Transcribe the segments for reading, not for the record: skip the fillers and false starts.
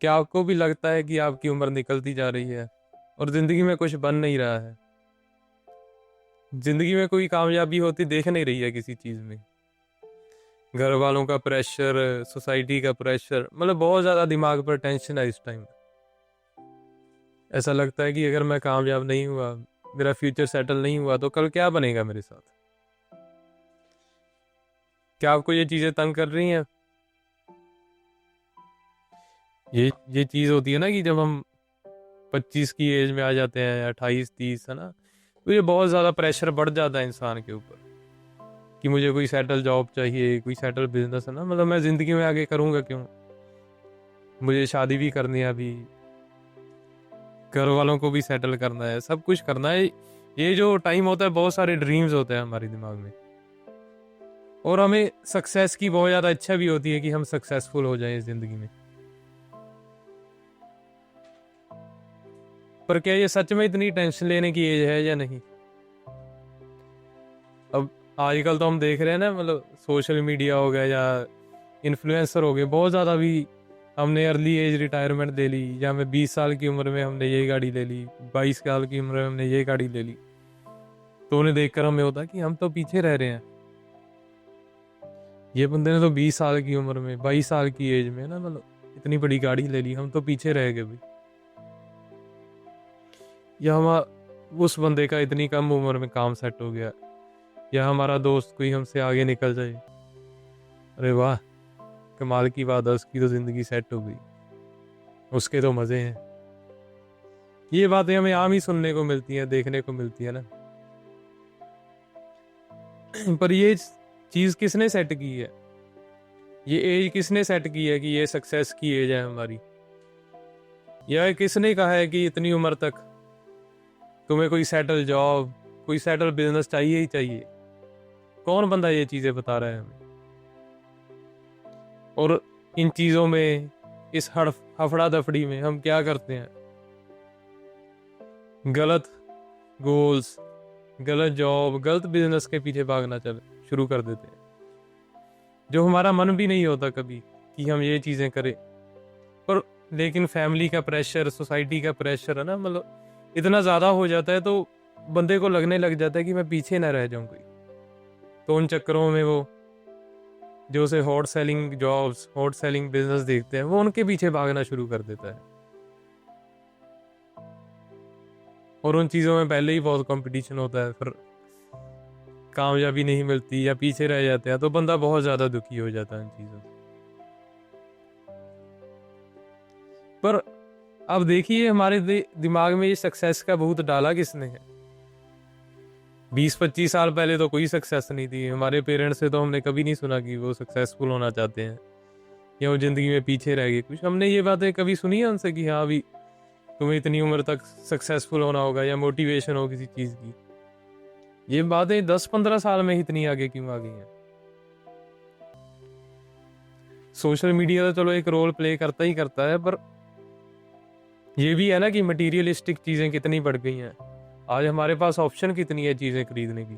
क्या आपको भी लगता है कि आपकी उम्र निकलती जा रही है और जिंदगी में कुछ बन नहीं रहा है? जिंदगी में कोई कामयाबी होती देख नहीं रही है किसी चीज में। घर वालों का प्रेशर, सोसाइटी का प्रेशर, मतलब बहुत ज्यादा दिमाग पर टेंशन है इस टाइम। ऐसा लगता है कि अगर मैं कामयाब नहीं हुआ, मेरा फ्यूचर सेटल नहीं हुआ, तो कल क्या बनेगा मेरे साथ। क्या आपको ये चीजें तंग कर रही हैं? ये चीज होती है ना कि जब हम 25 की एज में आ जाते हैं, 28-30, है ना, तो ये बहुत ज़्यादा प्रेशर बढ़ जाता है इंसान के ऊपर कि मुझे कोई सेटल जॉब चाहिए, कोई सेटल बिजनेस, है ना, मतलब मैं ज़िंदगी में आगे करूँगा क्यों, मुझे शादी भी करनी है अभी, घर वालों को भी सेटल करना है, सब कुछ करना है। ये जो टाइम होता है, बहुत सारे ड्रीम्स होते हैं हमारे दिमाग में, और हमें सक्सेस की बहुत ज़्यादा इच्छा भी होती है कि हम सक्सेसफुल हो जाएं ज़िंदगी में। पर क्या ये सच में इतनी टेंशन लेने की एज है या नहीं? अब आजकल तो हम देख रहे हैं ना, मतलब सोशल मीडिया हो गया या इन्फ्लुएंसर हो गए, बहुत ज़्यादा भी हमने अर्ली एज रिटायरमेंट ले ली, या मैं 20 साल की उम्र में हमने ये गाड़ी ले ली, 22 साल की उम्र में हमने ये गाड़ी ले ली। तो उन्हें देखकर हमें होता कि हम तो पीछे रह रहे हैं। ये बंदे ने तो 20 साल की उम्र में, 22 साल की एज में ना, मतलब इतनी बड़ी गाड़ी ले ली, हम तो पीछे रह गए भाई। या हम उस बंदे का इतनी कम उम्र में काम सेट हो गया, या हमारा दोस्त कोई हमसे आगे निकल जाए, अरे वाह, कमाल की बात है, उसकी तो जिंदगी सेट हो गई, उसके तो मजे हैं। ये बातें हमें आम ही सुनने को मिलती हैं, देखने को मिलती है ना। पर ये चीज किसने सेट की है? ये एज किसने सेट की है कि ये सक्सेस की एज है हमारी? या किसने कहा है कि इतनी उम्र तक तुम्हें कोई सेटल जॉब, कोई सेटल बिजनेस चाहिए ही चाहिए? कौन बंदा ये चीजें बता रहा है हमें? और इन चीजों में, इस हफड़ा दफड़ी में हम क्या करते हैं? गलत गोल्स, गलत जॉब, गलत बिजनेस के पीछे भागना चल शुरू कर देते हैं, जो हमारा मन भी नहीं होता कभी कि हम ये चीजें करें। पर लेकिन फैमिली का प्रेशर, सोसाइटी का प्रेशर, है ना, मतलब इतना ज्यादा हो जाता है, तो बंदे को लगने लग जाता है कि मैं पीछे ना रह जाऊं कोई। तो उन चक्करों में वो जो उसे hot selling jobs, hot selling business देखते हैं, वो उनके पीछे भागना शुरू कर देता है। और उन चीज़ों में पहले ही बहुत कंपटीशन होता है, फिर कामयाबी नहीं मिलती या पीछे रह जाते हैं, तो बंदा बहुत ज़्यादा दुखी हो जाता है उन चीज़ों से। पर अब देखिए, हमारे दिमाग में ये सक्सेस का भूत डाला किसने है? 20-25 साल पहले तो कोई सक्सेस नहीं थी। हमारे पेरेंट्स से तो हमने कभी नहीं सुना कि वो सक्सेसफुल होना चाहते हैं या वो जिंदगी में पीछे रह गए। कुछ हमने ये बातें कभी सुनी है उनसे कि हाँ अभी तुम्हें इतनी उम्र तक सक्सेसफुल होना होगा, या मोटिवेशन हो किसी चीज़ की? ये बातें 10-15 साल में ही इतनी आगे क्यों आ गई हैं? सोशल मीडिया तो चलो एक रोल प्ले करता ही करता है, पर ये भी है ना कि मटीरियलिस्टिक चीज़ें कितनी बढ़ गई हैं। आज हमारे पास ऑप्शन कितनी है चीज़ें खरीदने की।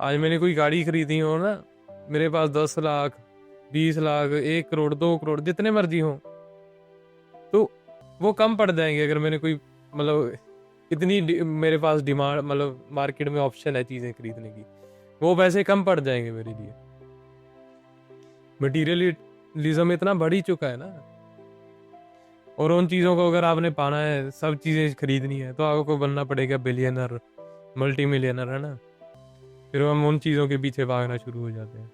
आज मैंने कोई गाड़ी खरीदी हो ना, मेरे पास 10 लाख, 20 लाख, 1 करोड़, 2 करोड़, जितने मर्जी हो, तो वो कम पड़ जाएंगे अगर मैंने कोई, मतलब इतनी मेरे पास डिमांड, मतलब मार्केट में ऑप्शन है चीज़ें खरीदने की, वो पैसे कम पड़ जाएंगे मेरे लिए। मटीरियलिज्म इतना बढ़ ही चुका है ना। और उन चीज़ों को अगर आपने पाना है, सब चीज़ें खरीदनी है, तो आपको बनना पड़ेगा बिलियनर, मल्टी मिलियनर, है ना। फिर हम उन चीज़ों के पीछे भागना शुरू हो जाते हैं।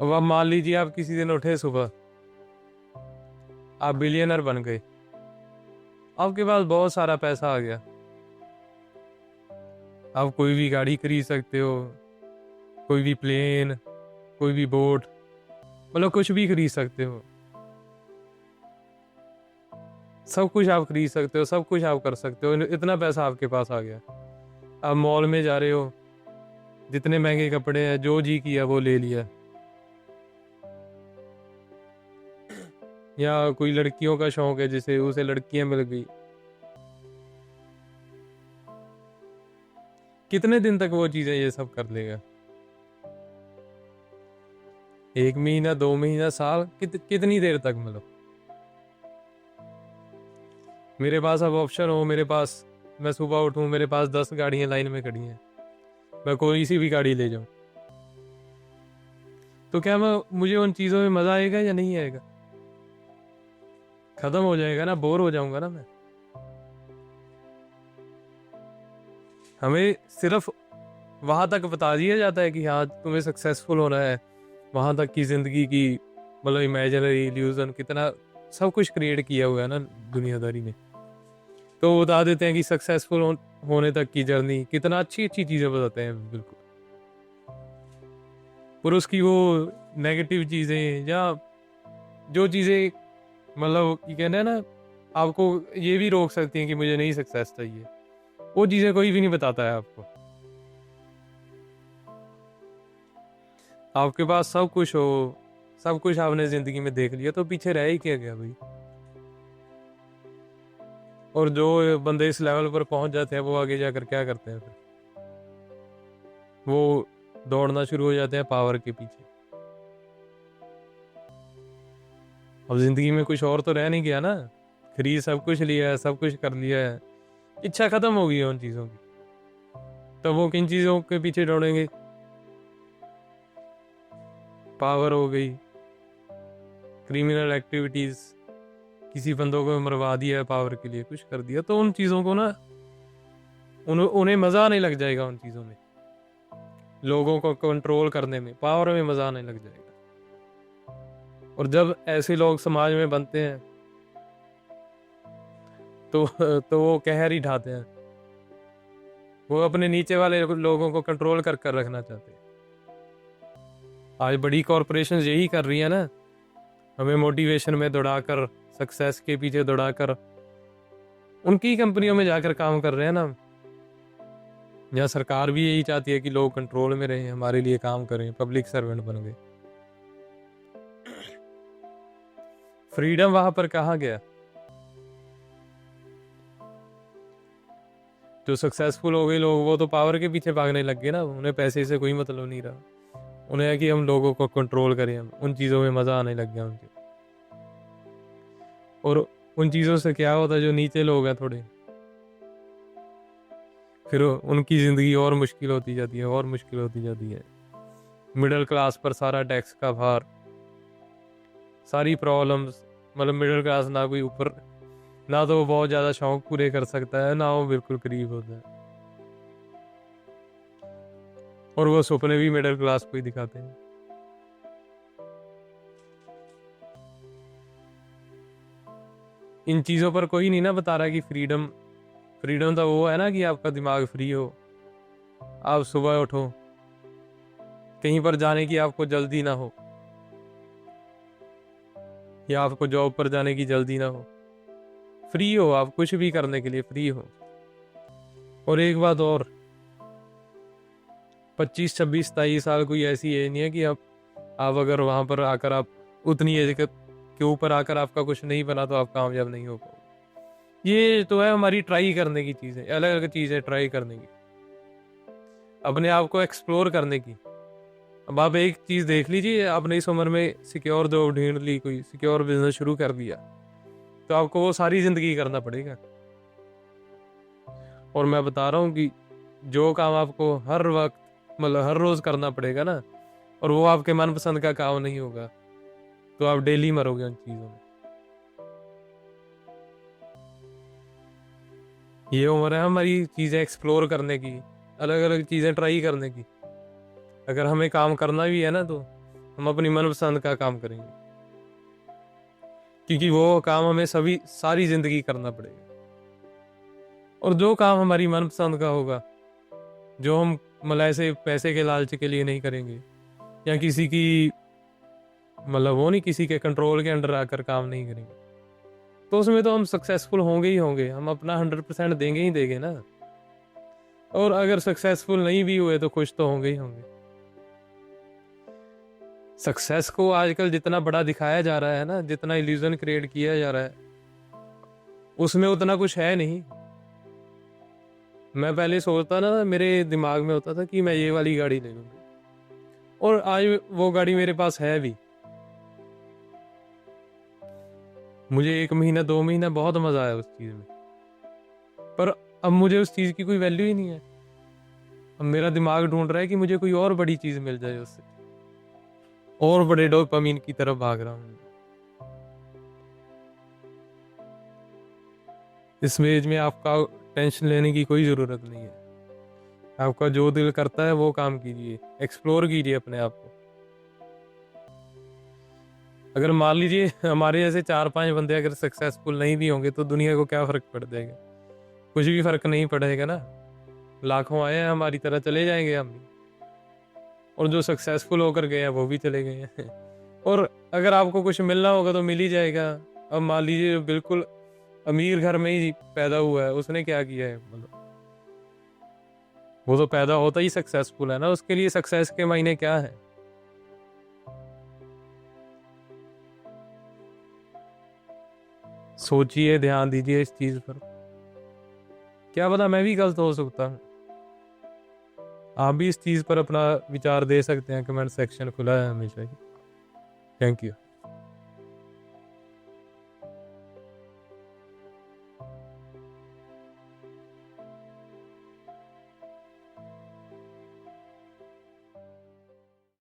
अब आप मान लीजिए, आप किसी दिन उठे सुबह, आप बिलियनर बन गए, आपके पास बहुत सारा पैसा आ गया, आप कोई भी गाड़ी खरीद सकते हो, कोई भी प्लेन, कोई भी बोट, मतलब कुछ भी खरीद सकते हो। सब कुछ आप खरीद सकते हो, सब कुछ आप कर सकते हो, इतना पैसा आपके पास आ गया। आप मॉल में जा रहे हो, जितने महंगे कपड़े हैं, जो जी किया वो ले लिया। या कोई लड़कियों का शौक है जिसे, उसे लड़कियां मिल गई, कितने दिन तक वो चीजें ये सब कर लेगा? 1 महीना 2 महीना साल कितनी देर तक मतलब मेरे पास अब ऑप्शन हो, मेरे पास मैं सुबह उठूं मेरे पास 10 गाड़ियां लाइन में खड़ी हैं, मैं कोई सी भी गाड़ी ले जाऊं, तो क्या मुझे उन चीज़ों में मज़ा आएगा या नहीं आएगा? खत्म हो जाएगा ना, बोर हो जाऊंगा ना मैं। हमें सिर्फ वहां तक बता दिया जाता है कि हाँ तुम्हें सक्सेसफुल होना है, वहां तक की जिंदगी की मतलब इमेजिनरी इल्यूजन कितना सब कुछ क्रिएट किया हुआ है ना दुनियादारी ने। तो वो बता देते हैं कि सक्सेसफुल होने तक की जर्नी, कितना अच्छी अच्छी चीजें बताते हैं बिल्कुल, पर उसकी वो नेगेटिव चीजें या जो चीजें मतलब ये कहना है ना आपको ये भी रोक सकती हैं कि मुझे नहीं सक्सेस चाहिए, वो चीजें कोई भी नहीं बताता है आपको। आपके पास सब कुछ हो, सब कुछ आपने जिंदगी में देख लिया, तो पीछे रह ही क्या गया भाई? और जो बंदे इस लेवल पर पहुंच जाते हैं वो आगे जाकर क्या करते हैं फिर? वो दौड़ना शुरू हो जाते हैं पावर के पीछे। अब जिंदगी में कुछ और तो रह नहीं गया ना, खरीद सब कुछ लिया है, सब कुछ कर लिया है, इच्छा खत्म हो गई है उन चीजों की, तो वो किन चीजों के पीछे दौड़ेंगे? पावर हो गई, क्रिमिनल एक्टिविटीज, किसी बंदों को मरवा दिया है पावर के लिए, कुछ कर दिया, तो उन चीजों को ना उन्हें मजा आने लग जाएगा उन चीजों में, लोगों को कंट्रोल करने में, पावर में मजा आने लग जाएगा। और जब ऐसे लोग समाज में बनते हैं तो वो कहर ही ढाते हैं, वो अपने नीचे वाले लोगों को कंट्रोल कर कर रखना चाहते हैं। आज बड़ी कॉरपोरेशन यही कर रही है ना, हमें मोटिवेशन में दौड़ाकर, सक्सेस के पीछे दौड़ाकर उनकी कंपनियों में जाकर काम कर रहे हैं ना। या सरकार भी यही चाहती है कि लोग कंट्रोल में रहें, हमारे लिए काम करें, पब्लिक सर्वेंट बन गए। फ्रीडम वहां पर कहाँ गया? जो सक्सेसफुल हो गए लोग वो तो पावर के पीछे भागने लग गए ना, उन्हें पैसे से कोई मतलब नहीं रहा, उन्हें है कि हम लोगों को कंट्रोल करें, हम उन चीज़ों में मज़ा आने लग गया उनके। और उन चीज़ों से क्या होता है, जो नीचे लोग हैं थोड़े, फिर उनकी ज़िंदगी और मुश्किल होती जाती है, और मुश्किल होती जाती है। मिडिल क्लास पर सारा टैक्स का भार, सारी प्रॉब्लम्स, मतलब मिडिल क्लास ना कोई ऊपर, ना तो वो बहुत ज़्यादा शौक पूरे कर सकता है, ना वो बिल्कुल करीब होता है, और वो सपने भी मिडिल क्लास को ही दिखाते हैं। इन चीज़ों पर कोई नहीं ना बता रहा कि फ्रीडम, फ्रीडम तो वो है ना कि आपका दिमाग फ्री हो, आप सुबह उठो, कहीं पर जाने की आपको जल्दी ना हो, या आपको जॉब पर जाने की जल्दी ना हो, फ्री हो आप, कुछ भी करने के लिए फ्री हो। और एक बात और, 25 26 27 साल कोई ऐसी एज नहीं है कि आप अगर वहां पर आकर आप उतनी एज के ऊपर आकर आपका कुछ नहीं बना तो आप कामयाब नहीं हो पाओगे। ये तो है हमारी ट्राई करने की चीज़ है, अलग अलग चीज़ है ट्राई करने की, अपने आप को एक्सप्लोर करने की। अब आप एक चीज़ देख लीजिए, आपने इस उम्र में सिक्योर जॉब ढूंढ ली, कोई सिक्योर बिजनेस शुरू कर दिया, तो आपको वो सारी ज़िंदगी करना पड़ेगा। और मैं बता रहा हूँ कि जो काम आपको हर वक्त मतलब हर रोज़ करना पड़ेगा ना, और वो आपके मनपसंद का काम नहीं होगा, तो आप डेली मरोगे उन चीज़ों में। ये उम्र है हमारी चीज़ें एक्सप्लोर करने की, अलग अलग चीज़ें ट्राई करने की। अगर हमें काम करना भी है ना, तो हम अपनी मनपसंद का काम करेंगे, क्योंकि वो काम हमें सारी ज़िंदगी करना पड़ेगा। और जो काम हमारी मनपसंद का होगा, जो हम मतलब ऐसे पैसे के लालच के लिए नहीं करेंगे, या किसी की मतलब वो नहीं, किसी के कंट्रोल के अंडर आकर काम नहीं करेंगे, तो उसमें तो हम सक्सेसफुल होंगे ही होंगे, हम अपना 100% देंगे ही देंगे ना। और अगर सक्सेसफुल नहीं भी हुए तो खुश तो होंगे ही होंगे। सक्सेस को आजकल जितना बड़ा दिखाया जा रहा है ना, जितना इल्यूजन क्रिएट किया जा रहा है, उसमें उतना कुछ है नहीं। मैं पहले सोचता ना, मेरे दिमाग में होता था कि मैं ये वाली गाड़ी ले लूँगा, और आज वो गाड़ी मेरे पास है भी। मुझे 1 महीना 2 महीना बहुत मजा आया उस चीज में, पर अब मुझे उस चीज की कोई वैल्यू ही नहीं है। अब मेरा दिमाग ढूंढ रहा है कि मुझे कोई और बड़ी चीज मिल जाए उससे, और बड़े डोपामीन की तरफ भाग रहा हूँ। इस एज में आपका टेंशन लेने की कोई जरूरत नहीं है। आपका जो दिल करता है वो काम कीजिए, एक्सप्लोर कीजिए अपने आप को। अगर मान लीजिए हमारे जैसे 4-5 बंदे अगर सक्सेसफुल नहीं भी होंगे तो दुनिया को क्या फर्क पड़ जाएगा? कुछ भी फर्क नहीं पड़ेगा ना। लाखों आए हैं हमारी तरह, चले जाएंगे हम भी, और जो सक्सेसफुल होकर गए हैं वो भी चले गए हैं। और अगर आपको कुछ मिलना होगा तो मिल ही जाएगा। अब मान लीजिए बिल्कुल अमीर घर में ही पैदा हुआ है, उसने क्या किया है? मतलब वो तो पैदा होता ही सक्सेसफुल है ना, उसके लिए सक्सेस के मायने क्या है? सोचिए, ध्यान दीजिए इस चीज पर। क्या पता मैं भी गलत हो सकता हूँ। आप भी इस चीज पर अपना विचार दे सकते हैं, कमेंट सेक्शन खुला है हमेशा ही। Thank you.